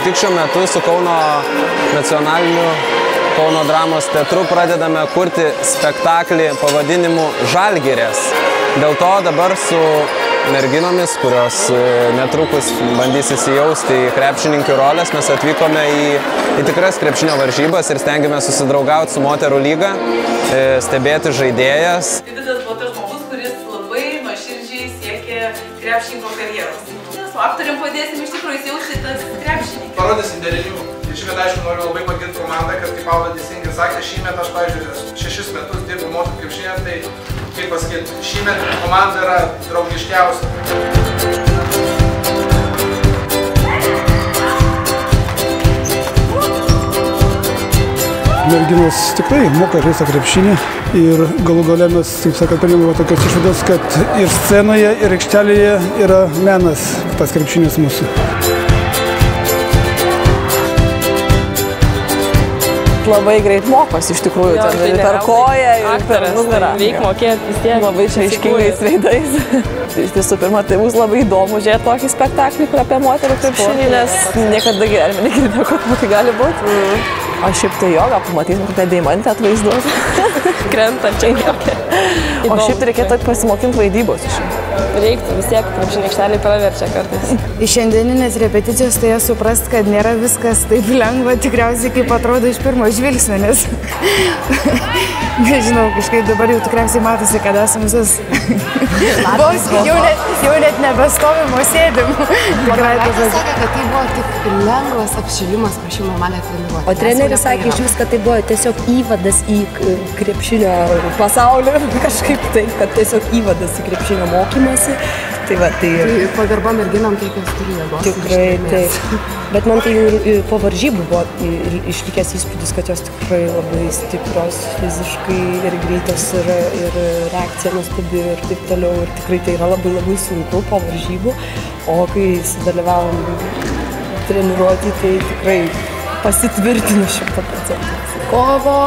kaip tik šiuo metu su Kauno nacionaliniu Kauno dramos teatru pradedame kurti spektaklį pavadinimu Žalgirės. Dėl to dabar su merginomis, kurios netrukus bandys įsijausti į krepšininkių rolės, mes atvykome į tikras krepšinio varžybas ir stengiamės susidraugauti su moterų lyga, stebėti žaidėjas. Vidas buvo tas žmogus, kuris labai nuoširdžiai siekė krepšininko karjeros. Su aktoriam padėsim iš tikrųjų įsijausti tas krepšininkas. Parodysim derinių. Šįmet, aišku, noriu labai pagirti komandą, kad kaip Paula teisingai sakė, šįmet aš, pavyzdžiui, 6 metus dirbu moterų krepšinėje, tai, kaip pasakyti, šįmet komanda yra draugiškiausia. Merginos tikrai moka žaisti krepšinį ir galų gale mes, taip sakant, paėmėme tokios išvados, kad ir scenoje, ir aikštelėje yra menas tas krepšinis mūsų. Labai greit mokosi iš tikrųjų, ten per koją ir per nugarą. Reik mokėti vis tiek. Labai išaiškingais veidais. Visų pirma, tai bus labai įdomu žiūrėti tokį spektaklį apie moterų krepšinį, nes niekada gyvenime negirdėjau, kad tai gali būti. O šiaip tai jo, gal pamatysim, kokią deimantę atvaizduoti. Krentančiai jokia. O šiaip tai reikėtų pasimokinti vaidybos iš jų. Reiktų vis tiek krepšinio aikštelėj praverčia kartais. Iš šiandieninės repeticijos tai suprast, kad nėra viskas taip lengva, tikriausiai kaip atrodo iš pirmo žvilgsnio, nes nežinau, kažkaip dabar jau tikriausiai matosi, kad esame visus jau net nebestovim, o sėdim. Tikrai sakė, kad tai buvo tik lengvas apšilimas prieš normalią treniruotę. O treneris sakė iš vis, kad tai buvo tiesiog įvadas į krepšinio pasaulį, kažkaip taip, kad tiesiog įvadas į krepšinio mokymąsi. Tai va, tai pagarba merginam tai, kas turi jėgos. Tikrai, taip. Bet man tai jau po varžybų buvo išlikęs įspūdis, kad jos tikrai labai stiprios fiziškai ir greitos ir reakcija nuostabi ir taip toliau. Ir tikrai tai yra labai labai sunku po varžybų. O kai sudalyvavom treniruotį, tai tikrai pasitvirtinu 100%. Kovo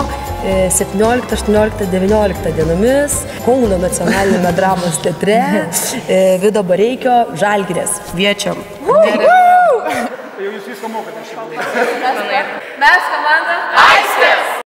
17, 18, 19 dienomis Kauno nacionaliniame dramos teatre Vido Bareikio Žalgirės. Kviečiam. Jau jūs viską mokate šiandien. Mes komanda Aistės!